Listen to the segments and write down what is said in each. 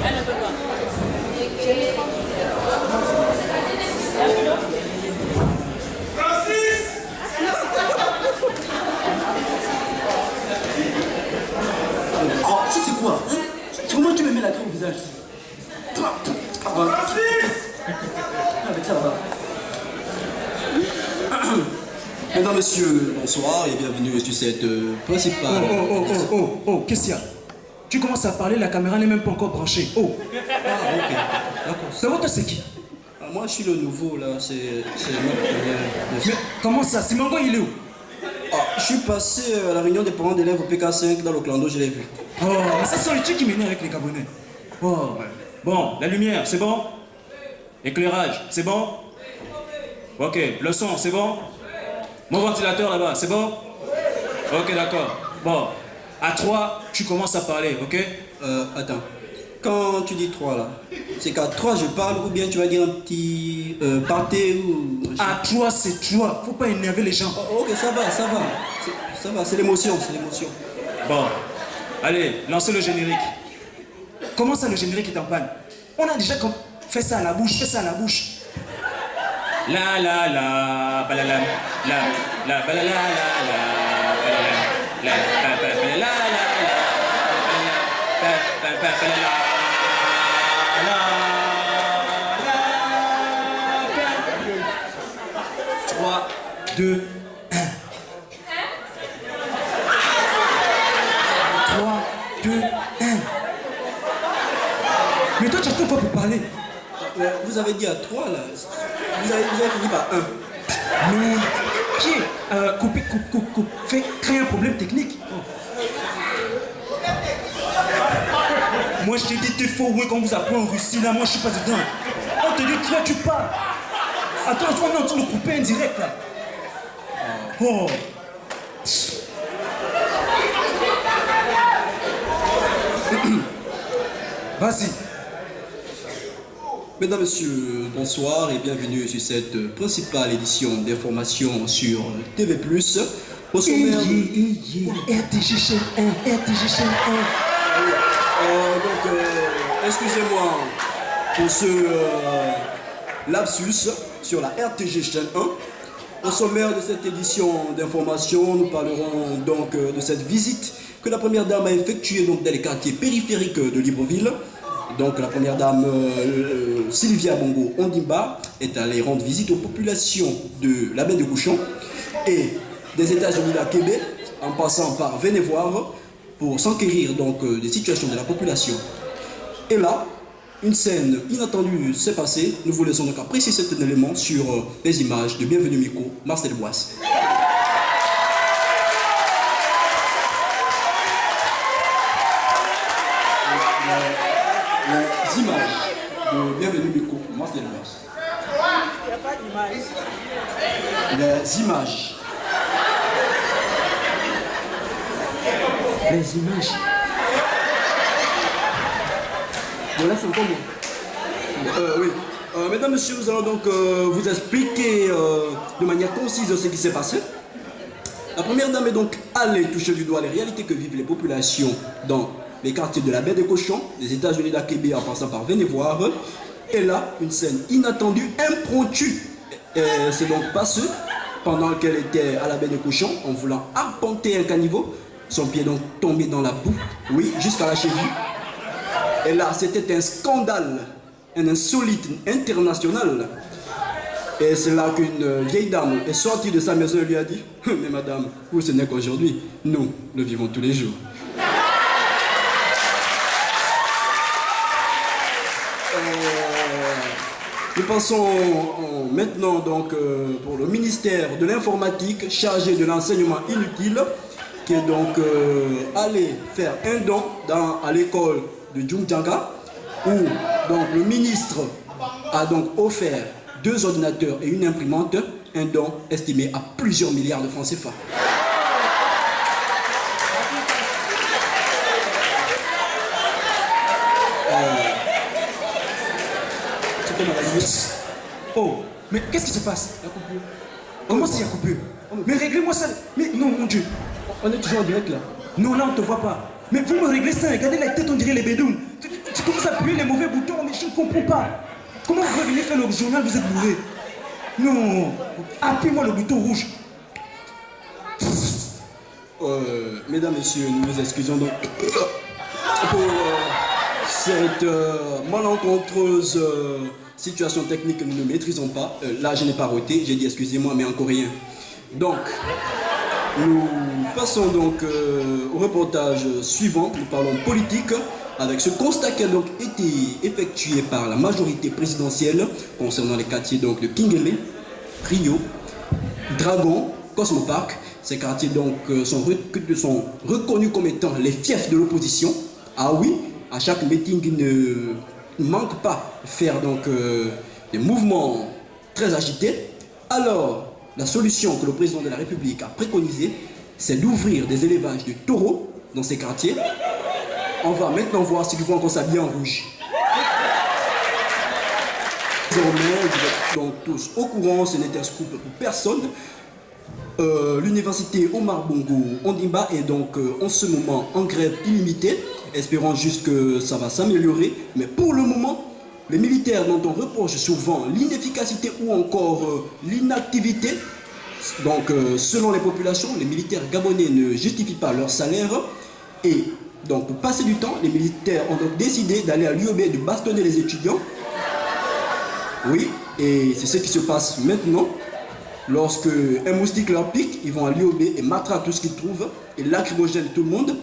Elle ne peut pas. Oh, ça c'est quoi hein? Comment tu me mets la crème au visage? Avec ça va. Mesdames, Messieurs, bonsoir et bienvenue sur cette principale... Oh, qu'est-ce qu'il y a? Tu commences à parler, la caméra n'est même pas encore branchée. Oh. Ah, ok, d'accord. D'abord, toi, c'est qui? Moi, je suis le nouveau, là, c'est notre premier... Mais comment ça? Simongo, il est où? Ah, je suis passé à la réunion des parents d'élèves au PK5 dans le clando, je l'ai vu. Oh, mais ça sont les trucs qui m'énervent avec les Gabonais. Oh, ouais. Bon, la lumière, c'est bon? Éclairage, c'est bon? Ok, le son, c'est bon? Mon ventilateur là-bas, c'est bon? Ok, d'accord. Bon, à 3, tu commences à parler, ok? Attends. Quand tu dis 3 là, c'est qu'à 3 je parle ou bien tu vas dire un petit partez ou... À 3, c'est 3. Faut pas énerver les gens. Oh, ok, ça va. Ça va, c'est l'émotion, c'est l'émotion. Bon, allez, lancez le générique. Comment ça, le générique est en panne? On a déjà fait ça à la bouche, La la la, balala, la balala la, balala, la balala. 3, 2, 1. 3, 2, 1. Mais toi, tu as tout quoi pour parler? Vous avez dit à 3 là, vous avez fini par 1. Mais, qui coupe, créer un problème technique. Moi, je t'ai dit, t'es faux, ouais, quand vous appelez en Russie, là, moi, je suis pas dedans. On te dit, toi, tu parles. Attends, toi, on est en train de couper indirect, là. Oh. Vas-y. Mesdames, Messieurs, bonsoir et bienvenue sur cette principale édition d'information sur TV+. Au sommaire RTG chaîne 1, RTG chaîne 1. Excusez-moi pour ce lapsus sur la RTG chaîne 1. Au sommaire de cette édition d'information, nous parlerons donc de cette visite que la première dame a effectuée donc, dans les quartiers périphériques de Libreville. Donc la première dame Sylvia Bongo Ondimba est allée rendre visite aux populations de la baie de Couchon et des États-Unis à Québec en passant par Vénévoir pour s'enquérir donc des situations de la population. Et là, une scène inattendue s'est passée. Nous vous laissons donc apprécier cet élément sur les images de Bienvenue Micro, Marcel Boisse. Les images de Bienvenue Micro, Marcel Boisse. Il n'y a pas d'image. Les images. Les images. Bon, là, c'est encore moi. Oui. Mesdames, Messieurs, nous allons donc vous expliquer de manière concise ce qui s'est passé. La première dame est donc allée toucher du doigt les réalités que vivent les populations dans les quartiers de la baie des Cochons, des États-Unis d'Akébé en passant par Vénévoir. Et là, une scène inattendue, impromptue, s'est donc passée pendant qu'elle était à la baie des Cochons en voulant arpenter un caniveau. Son pied est donc tombé dans la boue, oui, jusqu'à la cheville. Et là, c'était un scandale, un insolite international. Et c'est là qu'une vieille dame est sortie de sa maison et lui a dit « Mais madame, vous ce n'est qu'aujourd'hui, nous le vivons tous les jours. » Nous passons maintenant donc pour le ministère de l'informatique chargé de l'enseignement inutile qui est donc allé faire un don à l'école de Djungdjanga où donc le ministre a donc offert 2 ordinateurs et une imprimante, un don estimé à plusieurs milliards de francs CFA. Oh, mais qu'est-ce qui se passe? Comment c'est, il y a coupure? Mais réglez-moi ça. Mais non, mon Dieu. On est toujours en direct là. Non, là, on ne te voit pas. Mais vous me réglez ça. Regardez la tête, on dirait les bédounes. Tu commences à appuyé les mauvais boutons, mais je ne comprends pas. Comment vous pouvez venir faire le journal, vous êtes bourré? Non, appuyez-moi le bouton rouge. Mesdames, Messieurs, nous nous excusons donc pour cette malencontreuse situation technique que nous ne maîtrisons pas. Là, je n'ai pas roté, j'ai dit excusez-moi, mais encore rien. Donc, nous passons donc au reportage suivant. Nous parlons politique avec ce constat qui a donc été effectué par la majorité présidentielle concernant les quartiers donc de Kingele, Rio, Dragon, Cosmopark. Ces quartiers donc sont reconnus comme étant les fiefs de l'opposition. Ah oui, à chaque meeting, il ne manque pas de faire donc des mouvements très agités. Alors, la solution que le président de la République a préconisée, c'est d'ouvrir des élevages de taureaux dans ces quartiers. On va maintenant voir s'ils vont encore s'habiller en rouge. Désormais, vous êtes donc tous au courant, ce n'est un scoop pour personne. L'université Omar Bongo Ondimba est donc en ce moment en grève illimitée. Espérons juste que ça va s'améliorer. Mais pour le moment, les militaires dont on reproche souvent l'inefficacité ou encore l'inactivité, donc selon les populations, les militaires gabonais ne justifient pas leur salaire. Et donc pour passer du temps, les militaires ont donc décidé d'aller à l'UOB et de bastonner les étudiants. Oui, et c'est ce qui se passe maintenant. Lorsque un moustique leur pique, ils vont à l'UOB et matraquent tout ce qu'ils trouvent et lacrymogènent tout le monde.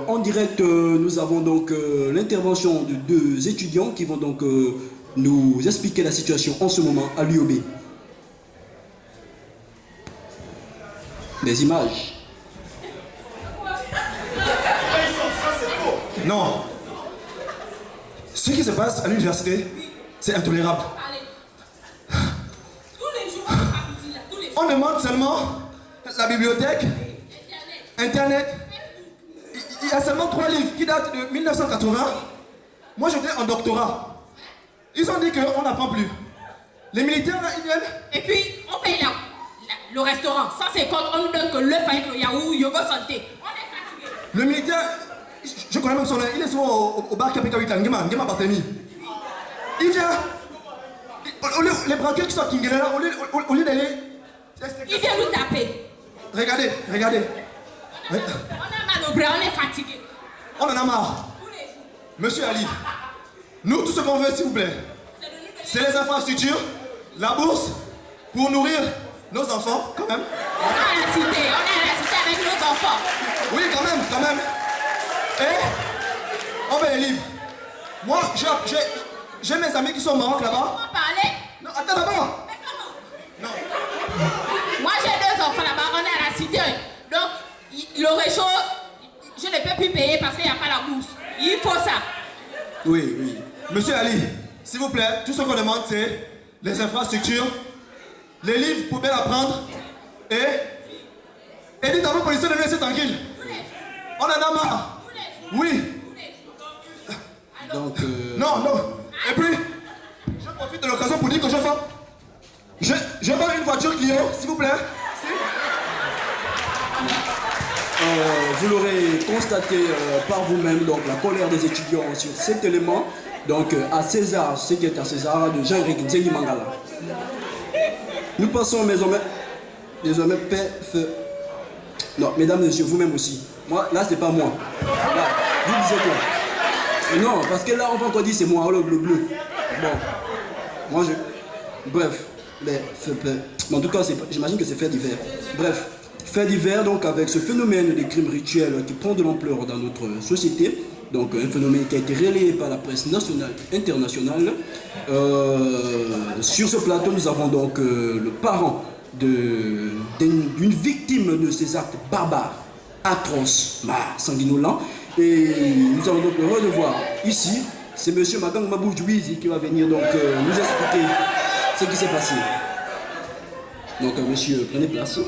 En direct, nous avons donc l'intervention de deux étudiants qui vont donc nous expliquer la situation en ce moment à l'UOB. Des images. Non. Ce qui se passe à l'université, c'est intolérable. On demande seulement la bibliothèque, Internet. Il y a seulement 3 livres qui datent de 1980. Moi, j'étais en doctorat. Ils ont dit qu'on n'apprend plus. Les militaires, là, ils viennent. Et puis, on paye le restaurant. 150, on nous donne que l'œuf avec le yaourt, yogourt santé. On est fatigué. Le militaire, je connais même son nom, il est souvent au bar Capita 8 Ngema Barthélemy. Il vient. Les braqueurs qui sont à Kingele, là, au lieu d'aller. Il vient nous taper. Regardez. On a mal au bras, on est fatigué. On en a marre. Monsieur Ali, nous, tout ce qu'on veut, s'il vous plaît, c'est les infrastructures, la bourse, pour nourrir nos enfants, quand même. On est à la cité avec nos enfants. Oui, quand même. Et on met les livres. Moi, j'ai mes amis qui sont au Maroc là-bas. On parler. Non, attends d'abord. Mais comment? Non. Moi, j'ai 2 enfants là-bas, on est à la cité. Donc, le réchaud, je ne peux plus payer parce qu'il n'y a pas la bourse. Il faut ça. Oui. Monsieur Ali, s'il vous plaît, tout ce qu'on demande, c'est les infrastructures, les livres pour bien apprendre et dites à vos policiers de nous laisser tranquille. On en a marre. Oui. Donc, Non. Et puis, je profite de l'occasion pour dire que je vends une voiture Clio, s'il vous plaît. vous l'aurez constaté par vous-même, donc la colère des étudiants sur cet élément. Donc à César, ce qui est à César, de Jean-Éric Nzengi Mangala. Nous passons désormais feu. Non, mesdames et messieurs, vous-même aussi. Moi, là, c'est pas moi. Là, vous disiez quoi? Non, parce que là, on va encore dire c'est moi, le bleu. Bon, moi je. Bref, mais en tout cas, j'imagine que c'est fait divers. Bref, fait divers, donc avec ce phénomène de crimes rituels qui prend de l'ampleur dans notre société. Donc un phénomène qui a été relayé par la presse nationale et internationale. Sur ce plateau, nous avons donc le parent d'une victime de ces actes barbares, atroces, sanguinolents. Et nous allons donc le revoir ici. C'est M. Magang Mabou Djouizi qui va venir donc nous expliquer ce qui s'est passé. Donc monsieur, prenez place.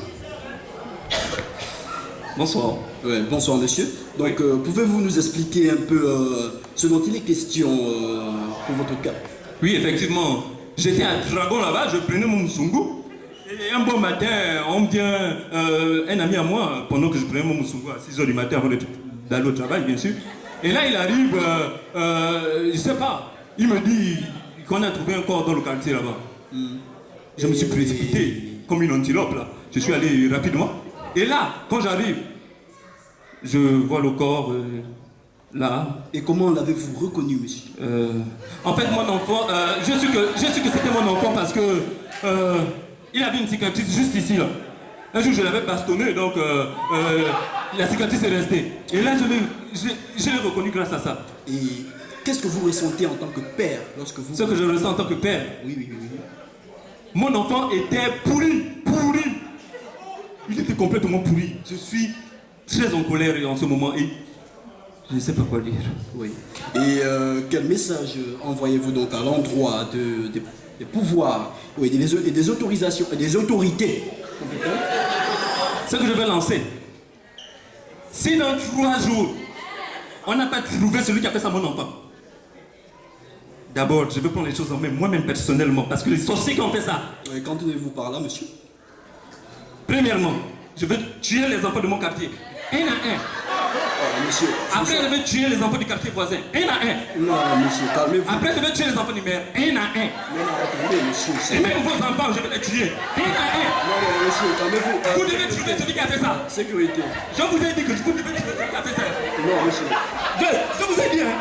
Bonsoir. Ouais, bonsoir monsieur. Donc pouvez-vous nous expliquer un peu ce dont il est question pour votre cas? Oui, effectivement. J'étais à Dragon là-bas, je prenais mon Musungu. Et un bon matin, on vient, un ami à moi, pendant que je prenais mon Musungu à 6 h du matin avant d'aller au travail, bien sûr, Et là, il arrive, je sais pas, il me dit qu'on a trouvé un corps dans le quartier là-bas. Je me suis précipité comme une antilope là. Je suis allé rapidement. Et là, quand j'arrive, je vois le corps là. Et comment l'avez-vous reconnu, monsieur? En fait, mon enfant, je suis que c'était mon enfant parce que il avait une cicatrice juste ici là. Un jour, je l'avais bastonné, donc la cicatrice est restée. Et là, je l'ai reconnu grâce à ça. Et qu'est-ce que vous ressentez en tant que père lorsque vous... Ce que je ressens en tant que père. Oui. Mon enfant était pourri. Il était complètement pourri. Je suis très en colère en ce moment et je ne sais pas quoi dire. Oui. Et quel message envoyez-vous donc à l'endroit des pouvoirs, oui, des autorisations, des autorités compétentes? Ce que je vais lancer, si dans 3 jours, on n'a pas trouvé celui qui a fait ça à mon enfant, d'abord, je vais prendre les choses en main, moi-même personnellement, parce que les sorciers qui ont fait ça. Qu'entendez-vous par là, monsieur? Premièrement, je vais tuer les enfants de mon quartier, un à un. Monsieur, après, je vais tuer les enfants du quartier voisin, un à un. Non, monsieur, calmez-vous. Après, je vais tuer les enfants du maire, un à un. Non, attendez, monsieur. Et même vos enfants, je vais les tuer, un à un. Non, monsieur, calmez-vous. Vous devez trouver celui qui a fait ça. Sécurité. Je vous ai dit que vous devez trouver celui qui a fait ça. Non, monsieur. Je vous ai dit, hein.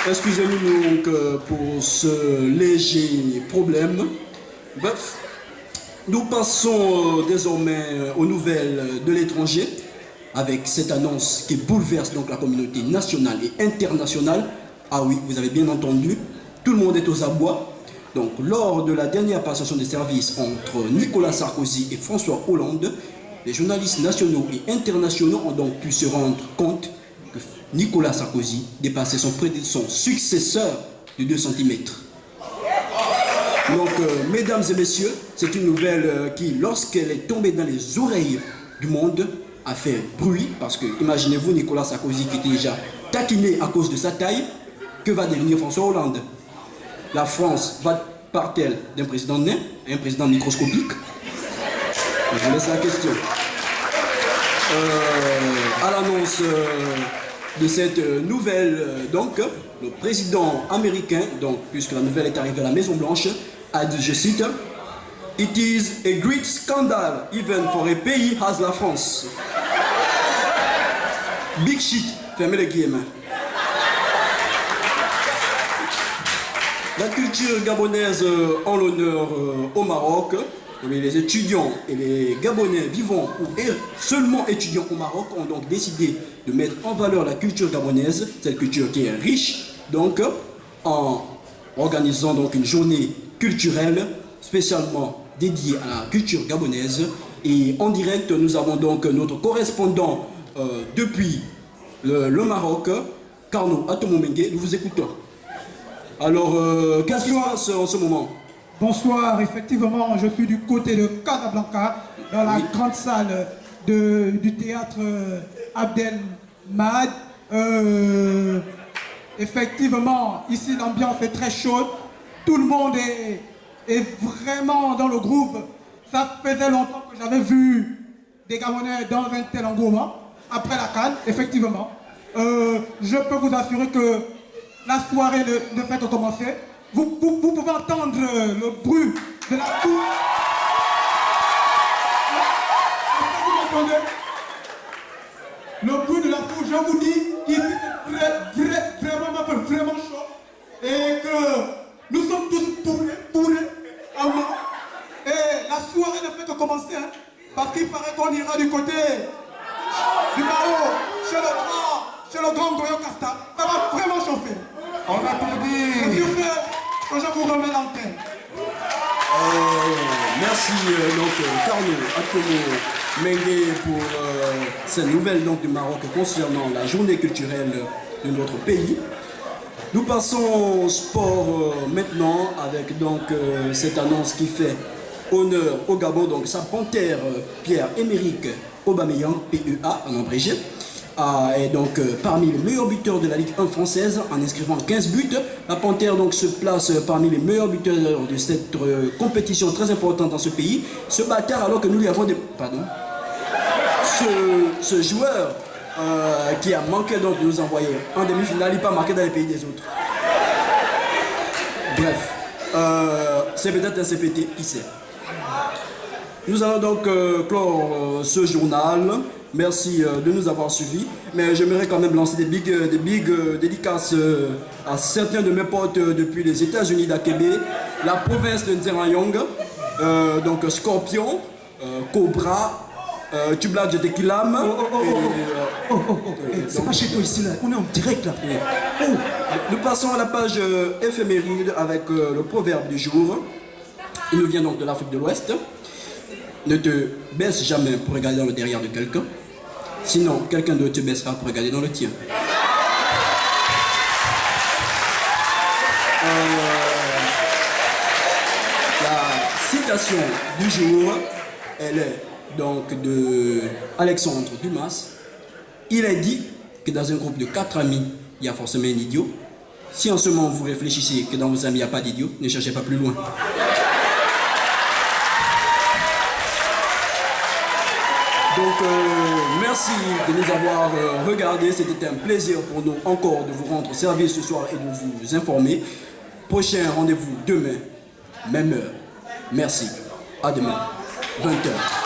Excusez-nous donc pour ce léger problème. Bref, nous passons désormais aux nouvelles de l'étranger avec cette annonce qui bouleverse donc la communauté nationale et internationale. Ah oui, vous avez bien entendu, tout le monde est aux abois. Donc, lors de la dernière passation de service entre Nicolas Sarkozy et François Hollande, les journalistes nationaux et internationaux ont donc pu se rendre compte que Nicolas Sarkozy dépassait son successeur de 2 cm. Donc, mesdames et messieurs, c'est une nouvelle qui, lorsqu'elle est tombée dans les oreilles du monde, a fait bruit. Parce que, imaginez-vous, Nicolas Sarkozy qui était déjà taquiné à cause de sa taille, que va devenir François Hollande? La France part-elle d'un président nain à un président microscopique? Je vous laisse la question. À l'annonce de cette nouvelle, donc, le président américain, donc, puisque la nouvelle est arrivée à la Maison-Blanche, a dit, je cite, « It is a great scandal, even for a pays as la France. » Big shit, fermez les guillemets. La culture gabonaise en l'honneur au Maroc. Les étudiants et les Gabonais vivant ou seulement étudiants au Maroc ont donc décidé de mettre en valeur la culture gabonaise, cette culture qui est riche, donc en organisant donc une journée culturelle spécialement dédiée à la culture gabonaise. Et en direct, nous avons donc notre correspondant depuis le Maroc, Carnot Atomomengue. Nous vous écoutons. Alors, qu'est-ce qui se passe en ce moment? Bonsoir, effectivement, je suis du côté de Casablanca, dans la grande salle du théâtre Abdel Mahad. Effectivement, ici l'ambiance est très chaude, tout le monde est vraiment dans le groove. Ça faisait longtemps que j'avais vu des Gabonais dans un tel engouement, après la CAN, effectivement. Je peux vous assurer que la soirée de fête a commencé. Vous pouvez entendre le bruit de la foule. Vous entendez le bruit de la foule, je vous dis qu'il est vraiment chaud et que nous sommes tous bourrés à mort. Et la soirée ne fait que commencer, hein, parce qu'il paraît qu'on ira du côté du Mao, chez le grand Goyo Casta. Ça va vraiment chauffer. On applaudit. Je vous remets l'antenne. Merci donc Carnot Atomomengue pour cette nouvelle donc, du Maroc concernant la journée culturelle de notre pays. Nous passons au sport maintenant avec donc cette annonce qui fait honneur au Gabon, donc sa panthère Pierre-Emerick Aubameyang, PEA en abrégé, est donc parmi les meilleurs buteurs de la Ligue 1 française en inscrivant 15 buts. La Panthère donc se place parmi les meilleurs buteurs de cette compétition très importante dans ce pays. Ce bâtard, alors que nous lui avons des... Pardon. Ce joueur qui a manqué donc de nous envoyer en demi-finale, il n'est pas marqué dans les pays des autres. Bref, c'est peut-être un CPT, qui sait. Nous allons donc clore ce journal. Merci de nous avoir suivis. Mais j'aimerais quand même lancer des big dédicaces à certains de mes potes depuis les États-Unis d'Akébé, la province de Nzerayong, donc Scorpion, Cobra, Tublak de Tequilam. C'est pas chez toi ici là, on est en direct là. Nous passons à la page éphéméride avec le proverbe du jour. Il nous vient donc de l'Afrique de l'Ouest. Ne te baisse jamais pour regarder dans le derrière de quelqu'un. Sinon, quelqu'un d'autre te baissera pour regarder dans le tien. La citation du jour, elle est donc de Alexandre Dumas. Il est dit que dans un groupe de 4 amis, il y a forcément un idiot. Si en ce moment vous réfléchissez que dans vos amis il n'y a pas d'idiot, ne cherchez pas plus loin. Donc, merci de nous avoir regardés. C'était un plaisir pour nous encore de vous rendre service ce soir et de vous informer. Prochain rendez-vous demain, même heure. Merci. À demain, 20h.